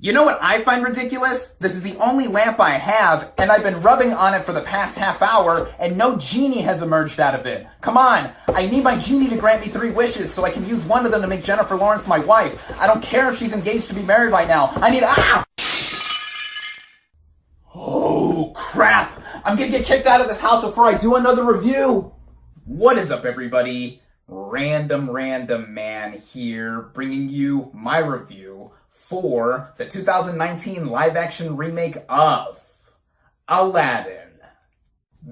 You know what I find ridiculous? This is the only lamp I have, and I've been rubbing on it for the past half hour, and no genie has emerged out of it. Come on, I need my genie to grant me 3 wishes so I can use one of them to make Jennifer Lawrence my wife. I don't care if she's engaged to be married right now. I need— Oh, crap! I'm gonna get kicked out of this house before I do another review! What is up, everybody? Random Man here, bringing you my review for the 2019 live-action remake of Aladdin.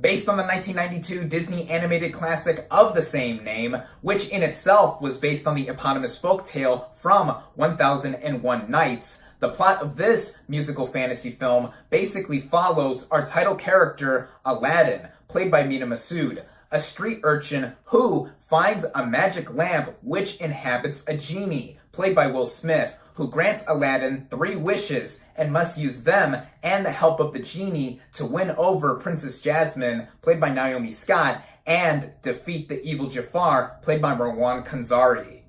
Based on the 1992 Disney animated classic of the same name, which in itself was based on the eponymous folktale from 1001 Nights, the plot of this musical fantasy film basically follows our title character, Aladdin, played by Mina Masood, a street urchin who finds a magic lamp which inhabits a genie, played by Will Smith, who grants Aladdin 3 wishes and must use them and the help of the genie to win over Princess Jasmine, played by Naomi Scott, and defeat the evil Jafar, played by Marwan Khanzari.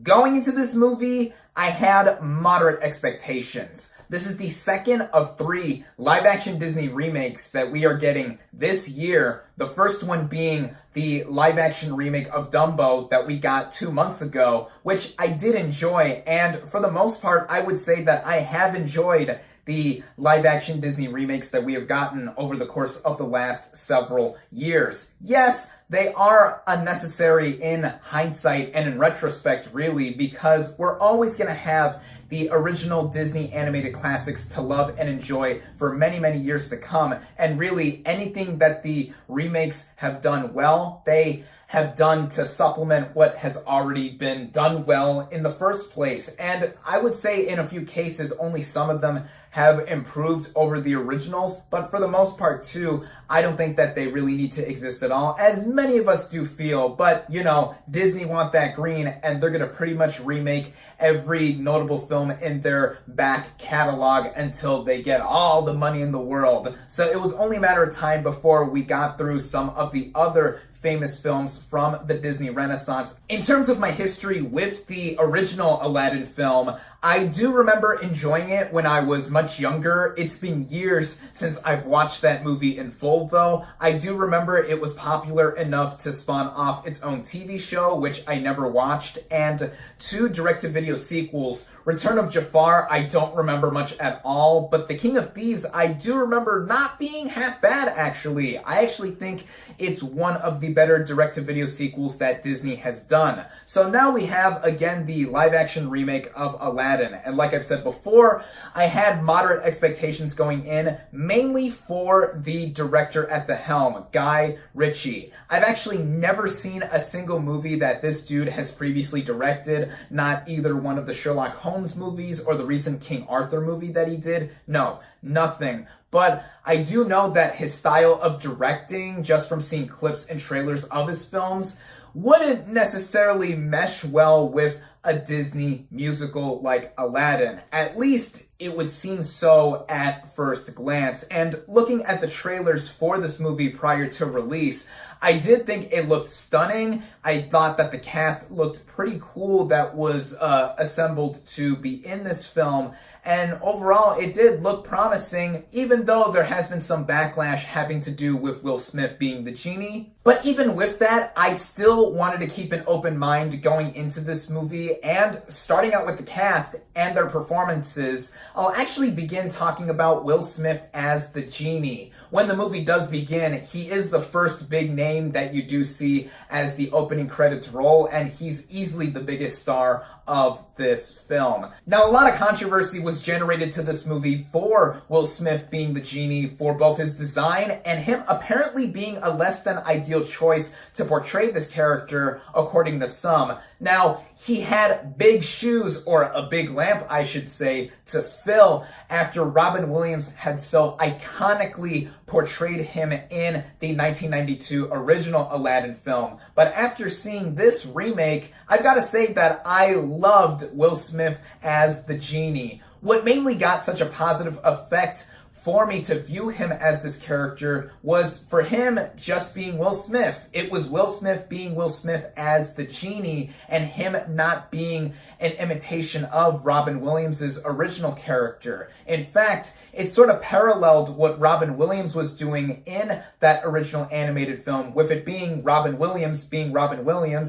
Going into this movie, I had moderate expectations. This is the second of 3 live-action Disney remakes that we are getting this year. The first one being the live-action remake of Dumbo that we got 2 months ago, which I did enjoy. And for the most part, I would say that I have enjoyed the live-action Disney remakes that we have gotten over the course of the last several years. Yes, they are unnecessary in hindsight and in retrospect, really, because we're always going to have the original Disney animated classics to love and enjoy for many, many years to come. And really, anything that the remakes have done well, they have done to supplement what has already been done well in the first place. And I would say in a few cases, only some of them have improved over the originals, but for the most part too, I don't think that they really need to exist at all, as many of us do feel. But, you know, Disney want that green, and they're gonna pretty much remake every notable film in their back catalog until they get all the money in the world. So it was only a matter of time before we got through some of the other famous films from the Disney Renaissance. In terms of my history with the original Aladdin film, I do remember enjoying it when I was much younger. It's been years since I've watched that movie in full, though. I do remember it was popular enough to spawn off its own TV show, which I never watched, and 2 direct-to-video sequels. Return of Jafar, I don't remember much at all, but The King of Thieves, I do remember not being half bad, actually. I actually think it's one of the better direct-to-video sequels that Disney has done. So now we have, again, the live-action remake of Aladdin. And like I've said before, I had moderate expectations going in, mainly for the director at the helm, Guy Ritchie. I've actually never seen a single movie that this dude has previously directed, not either one of the Sherlock Holmes movies or the recent King Arthur movie that he did. No, nothing. But I do know that his style of directing, just from seeing clips and trailers of his films, wouldn't necessarily mesh well with a Disney musical like Aladdin. At least it would seem so at first glance. And looking at the trailers for this movie prior to release, I did think it looked stunning. I thought that the cast looked pretty cool that was assembled to be in this film. And overall, it did look promising, even though there has been some backlash having to do with Will Smith being the genie. But even with that, I still wanted to keep an open mind going into this movie, and starting out with the cast and their performances, I'll actually begin talking about Will Smith as the genie. When the movie does begin, he is the first big name that you do see as the opening credits roll, and he's easily the biggest star of this film. Now, a lot of controversy was generated to this movie for Will Smith being the genie, for both his design and him apparently being a less than ideal choice to portray this character, according to some. Now, he had big shoes, or a big lamp, I should say, to fill after Robin Williams had so iconically portrayed him in the 1992 original Aladdin film. But after seeing this remake, I've got to say that I loved Will Smith as the genie. What mainly got such a positive effect for me to view him as this character was for him just being Will Smith. It was Will Smith being Will Smith as the genie, and him not being an imitation of Robin Williams' original character. In fact, it sort of paralleled what Robin Williams was doing in that original animated film, with it being Robin Williams,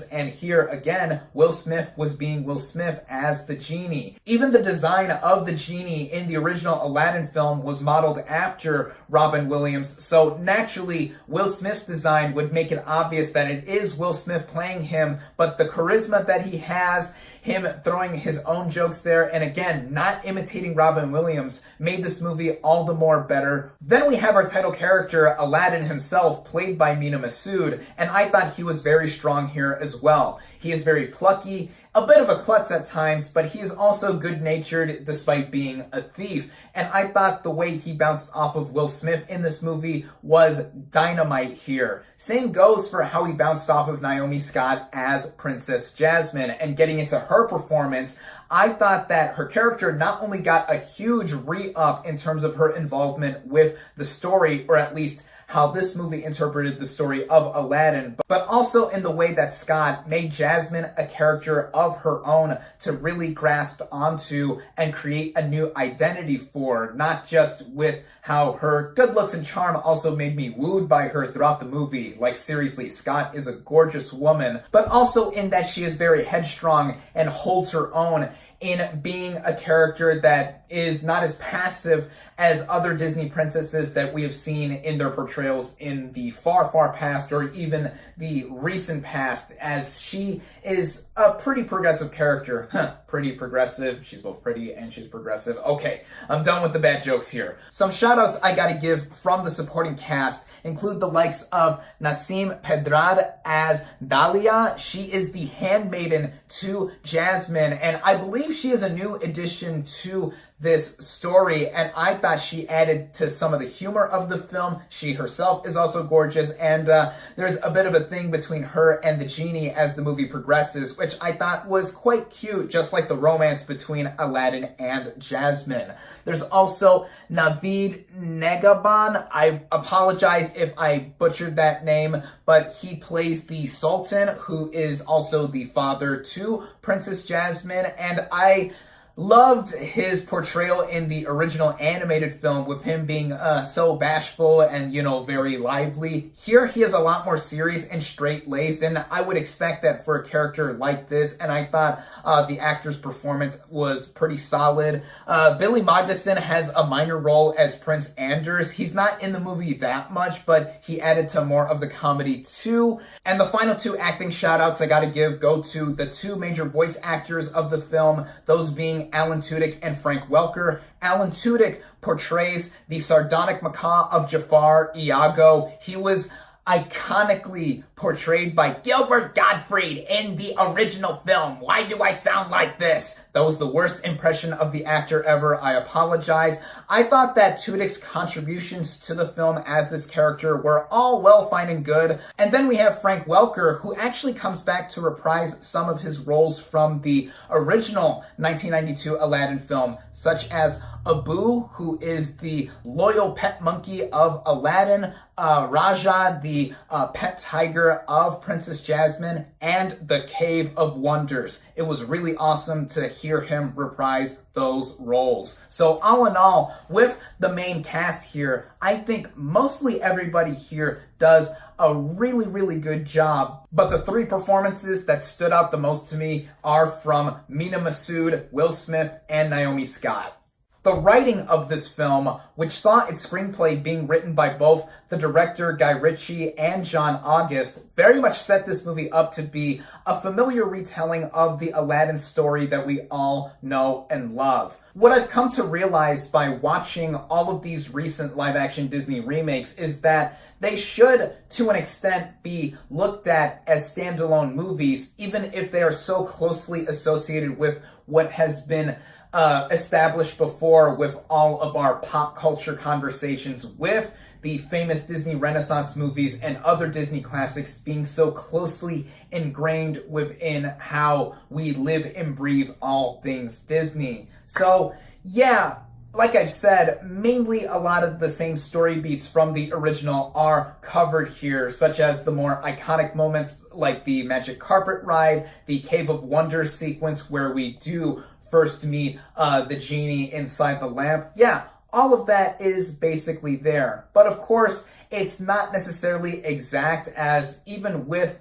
and here again, Will Smith was being Will Smith as the genie. Even the design of the genie in the original Aladdin film was modeled after Robin Williams, so naturally, Will Smith's design would make it obvious that it is Will Smith playing him, but the charisma that he has, him throwing his own jokes there, and again, not imitating Robin Williams, made this movie all the more better. Then we have our title character, Aladdin himself, played by Mina Massoud, and I thought he was very strong here as well. He is very plucky, a bit of a klutz at times, but he is also good-natured despite being a thief. And I thought the way he bounced off of Will Smith in this movie was dynamite here. Same goes for how he bounced off of Naomi Scott as Princess Jasmine. And getting into her performance, I thought that her character not only got a huge re-up in terms of her involvement with the story, or at least how this movie interpreted the story of Aladdin, but also in the way that Scott made Jasmine a character of her own to really grasp onto and create a new identity for, not just with how her good looks and charm also made me wooed by her throughout the movie. Like, seriously, Scott is a gorgeous woman, but also in that she is very headstrong and holds her own in being a character that is not as passive as other Disney princesses that we have seen in their portrayals in the far, far past, or even the recent past, as she is a pretty progressive character. Pretty progressive. She's both pretty and she's progressive. Okay, I'm done with the bad jokes here. Some shout-outs I gotta give from the supporting cast include the likes of Nasim Pedrad as Dahlia. She is the handmaiden to Jasmine, and I believe she is a new addition to this story, and I thought she added to some of the humor of the film. She herself is also gorgeous, and there's a bit of a thing between her and the genie as the movie progresses, which I thought was quite cute, just like the romance between Aladdin and Jasmine. There's also Naveed Negaban. I apologize if I butchered that name, but he plays the Sultan, who is also the father to Princess Jasmine, and I loved his portrayal in the original animated film, with him being so bashful and, you know, very lively. Here, he is a lot more serious and straight-laced, and I would expect that for a character like this, and I thought the actor's performance was pretty solid. Billy Magnuson has a minor role as Prince Anders. He's not in the movie that much, but he added to more of the comedy too. And the final two acting shout-outs I gotta give go to the two major voice actors of the film, those being Alan Tudyk and Frank Welker. Alan Tudyk portrays the sardonic macaw of Jafar, Iago. He was iconically portrayed by Gilbert Gottfried in the original film. Why do I sound like this? That was the worst impression of the actor ever. I apologize. I thought that Tudyk's contributions to the film as this character were all well, fine, and good. And then we have Frank Welker, who actually comes back to reprise some of his roles from the original 1992 Aladdin film, such as Abu, who is the loyal pet monkey of Aladdin, Raja, the pet tiger of Princess Jasmine, and the Cave of Wonders. It was really awesome to hear him reprise those roles. So all in all, with the main cast here, I think mostly everybody here does a really, really good job. But the three performances that stood out the most to me are from Mina Massoud, Will Smith, and Naomi Scott. The writing of this film, which saw its screenplay being written by both the director Guy Ritchie and John August, very much set this movie up to be a familiar retelling of the Aladdin story that we all know and love. What I've come to realize by watching all of these recent live-action Disney remakes is that they should, to an extent, be looked at as standalone movies, even if they are so closely associated with what has been established before with all of our pop culture conversations, with the famous Disney Renaissance movies and other Disney classics being so closely ingrained within how we live and breathe all things Disney. So, yeah, Like I've said, mainly a lot of the same story beats from the original are covered here, such as the more iconic moments like the magic carpet ride, the Cave of Wonders sequence where we do first meet the genie inside the lamp. Yeah, all of that is basically there. But of course, it's not necessarily exact, as even with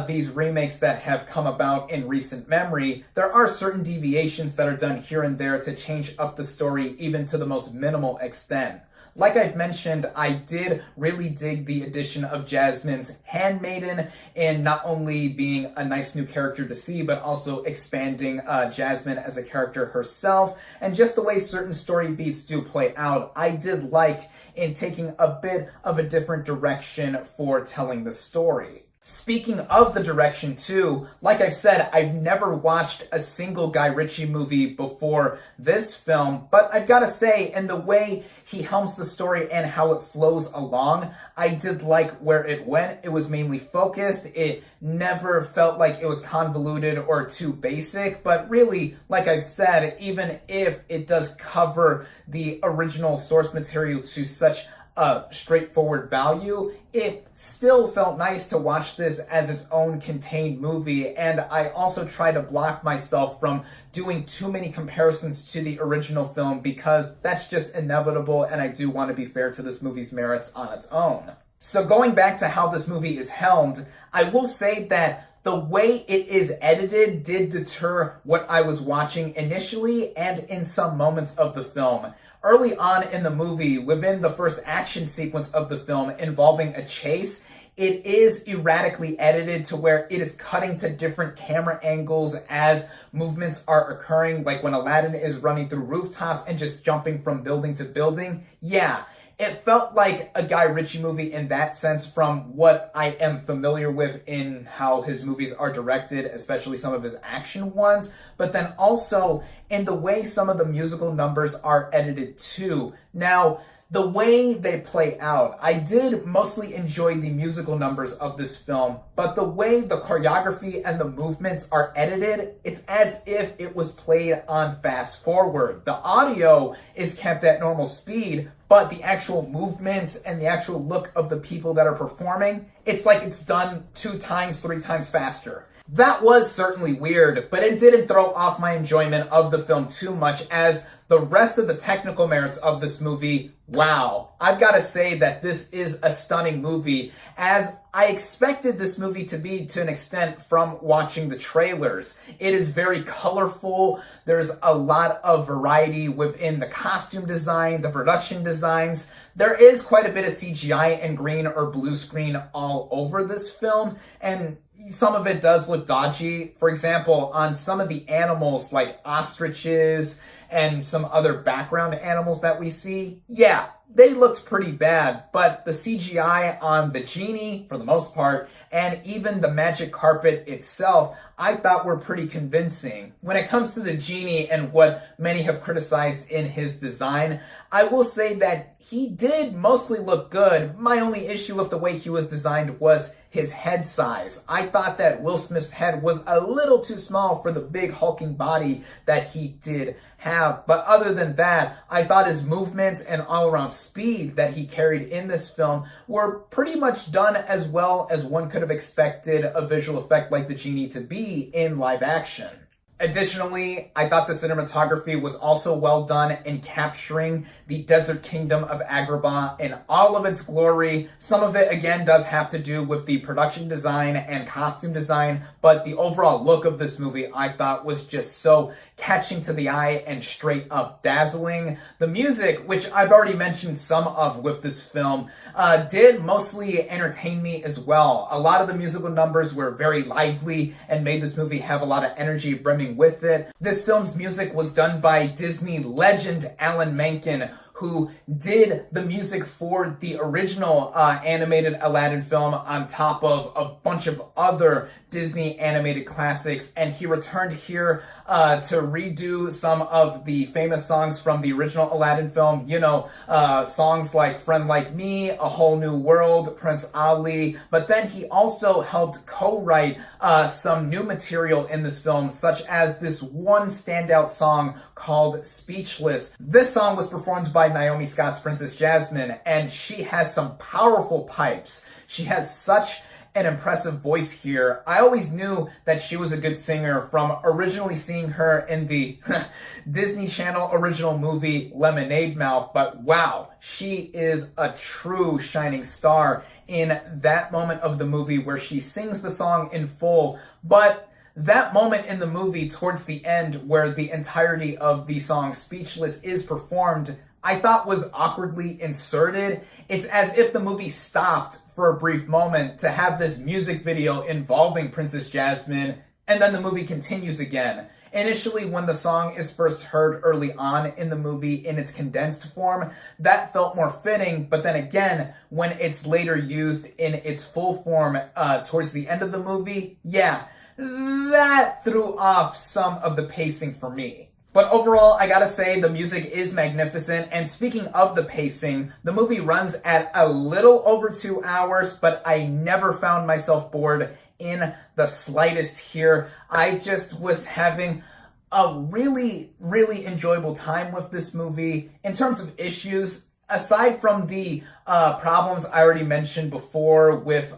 these remakes that have come about in recent memory, there are certain deviations that are done here and there to change up the story even to the most minimal extent. Like I've mentioned, I did really dig the addition of Jasmine's handmaiden in not only being a nice new character to see, but also expanding Jasmine as a character herself, and just the way certain story beats do play out. I did like in taking a bit of a different direction for telling the story. Speaking of the direction too, like I've said, I've never watched a single Guy Ritchie movie before this film, but I've got to say, in the way he helms the story and how it flows along, I did like where it went. It was mainly focused. It never felt like it was convoluted or too basic, but really, like I've said, even if it does cover the original source material to such a straightforward value, it still felt nice to watch this as its own contained movie, and I also try to block myself from doing too many comparisons to the original film because that's just inevitable, and I do want to be fair to this movie's merits on its own. So going back to how this movie is helmed, I will say that the way it is edited did deter what I was watching initially and in some moments of the film. Early on in the movie, within the first action sequence of the film involving a chase, it is erratically edited to where it is cutting to different camera angles as movements are occurring, like when Aladdin is running through rooftops and just jumping from building to building. Yeah, it felt like a Guy Ritchie movie in that sense from what I am familiar with in how his movies are directed, especially some of his action ones, but then also in the way some of the musical numbers are edited too. Now, the way they play out, I did mostly enjoy the musical numbers of this film, but the way the choreography and the movements are edited, it's as if it was played on fast forward. The audio is kept at normal speed, but the actual movements and the actual look of the people that are performing, it's like it's done 2 times, 3 times faster. That was certainly weird, but it didn't throw off my enjoyment of the film too much, as the rest of the technical merits of this movie, wow. I've got to say that this is a stunning movie, as I expected this movie to be to an extent from watching the trailers. It is very colorful. There's a lot of variety within the costume design, the production designs. There is quite a bit of CGI and green or blue screen all over this film, and some of it does look dodgy. For example, on some of the animals like ostriches and some other background animals that we see, yeah, they looked pretty bad, but the CGI on the genie, for the most part, and even the magic carpet itself, I thought were pretty convincing. When it comes to the genie and what many have criticized in his design, I will say that he did mostly look good. My only issue with the way he was designed was his head size. I thought that Will Smith's head was a little too small for the big hulking body that he did have. But other than that, I thought his movements and all-around speed that he carried in this film were pretty much done as well as one could have expected a visual effect like the genie to be in live action. Additionally, I thought the cinematography was also well done in capturing the desert kingdom of Agrabah in all of its glory. Some of it, again, does have to do with the production design and costume design, but the overall look of this movie I thought was just so catching to the eye and straight up dazzling. The music, which I've already mentioned some of with this film, did mostly entertain me as well. A lot of the musical numbers were very lively and made this movie have a lot of energy brimming with it. This film's music was done by Disney legend Alan Menken, who did the music for the original animated Aladdin film on top of a bunch of other Disney animated classics, and he returned here to redo some of the famous songs from the original Aladdin film. You know, songs like Friend Like Me, A Whole New World, Prince Ali. But then he also helped co-write some new material in this film, such as this one standout song called Speechless. This song was performed by Naomi Scott's Princess Jasmine, and she has some powerful pipes. She has such an impressive voice here. I always knew that she was a good singer from originally seeing her in the Disney Channel original movie Lemonade Mouth, but wow, she is a true shining star in that moment of the movie where she sings the song in full. But that moment in the movie towards the end where the entirety of the song Speechless is performed, I thought was awkwardly inserted. It's as if the movie stopped for a brief moment to have this music video involving Princess Jasmine, and then the movie continues again. Initially, when the song is first heard early on in the movie in its condensed form, that felt more fitting, but then again, when it's later used in its full form towards the end of the movie, yeah, that threw off some of the pacing for me. But overall, I gotta say, the music is magnificent. And speaking of the pacing, the movie runs at a little over 2 hours, but I never found myself bored in the slightest here. I just was having a really, really enjoyable time with this movie. In terms of issues, aside from the problems I already mentioned before with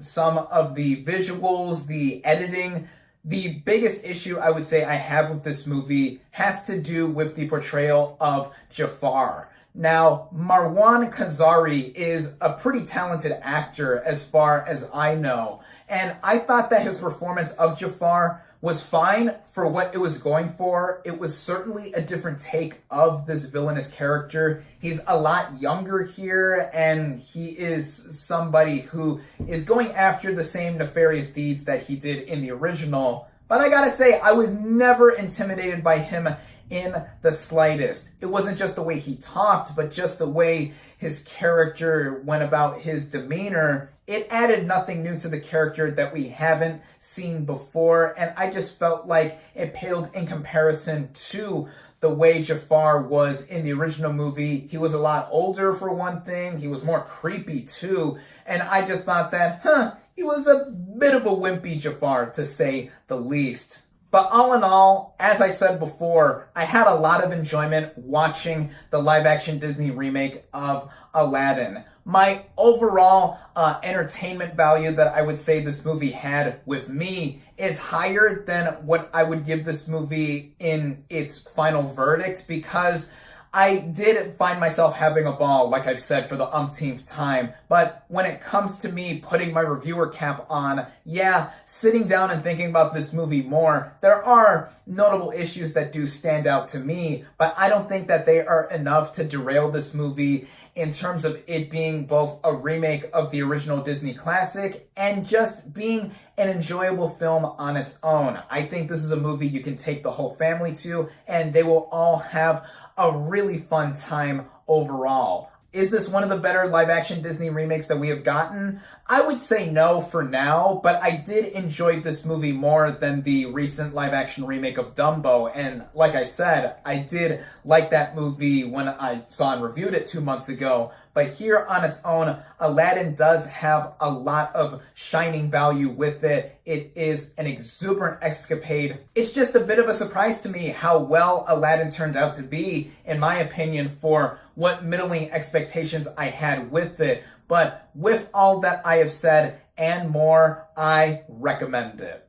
some of the visuals, the editing, the biggest issue I would say I have with this movie has to do with the portrayal of Jafar. Now, Marwan Kazari is a pretty talented actor as far as I know, and I thought that his performance of Jafar was fine for what it was going for. It was certainly a different take of this villainous character. He's a lot younger here, and he is somebody who is going after the same nefarious deeds that he did in the original. But I gotta say, I was never intimidated by him in the slightest. It wasn't just the way he talked, but just the way his character went about his demeanor. It added nothing new to the character that we haven't seen before, and I just felt like it paled in comparison to the way Jafar was in the original movie. He was a lot older for one thing, he was more creepy too, and I just thought that, he was a bit of a wimpy Jafar, to say the least. But all in all, as I said before, I had a lot of enjoyment watching the live-action Disney remake of Aladdin. My overall entertainment value that I would say this movie had with me is higher than what I would give this movie in its final verdict, because I did find myself having a ball, like I've said for the umpteenth time. But when it comes to me putting my reviewer cap on, yeah, sitting down and thinking about this movie more, there are notable issues that do stand out to me, but I don't think that they are enough to derail this movie in terms of it being both a remake of the original Disney classic and just being an enjoyable film on its own. I think this is a movie you can take the whole family to, and they will all have a really fun time overall. Is this one of the better live-action Disney remakes that we have gotten? I would say no for now, but I did enjoy this movie more than the recent live-action remake of Dumbo, and like I said, I did like that movie when I saw and reviewed it 2 months ago, but here on its own, Aladdin does have a lot of shining value with it. It is an exuberant escapade. It's just a bit of a surprise to me how well Aladdin turned out to be, in my opinion, for what middling expectations I had with it. But with all that I have said and more, I recommend it.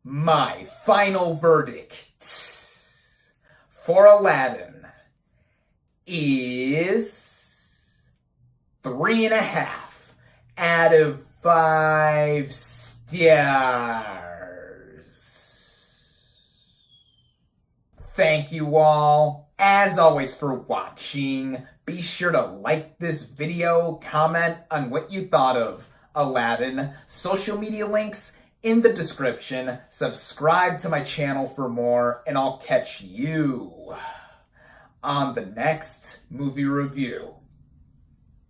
My final verdict for Aladdin is 3.5 out of 5 stars. Thank you all, as always, for watching. Be sure to like this video, comment on what you thought of Aladdin, social media links in the description, subscribe to my channel for more, and I'll catch you on the next movie review.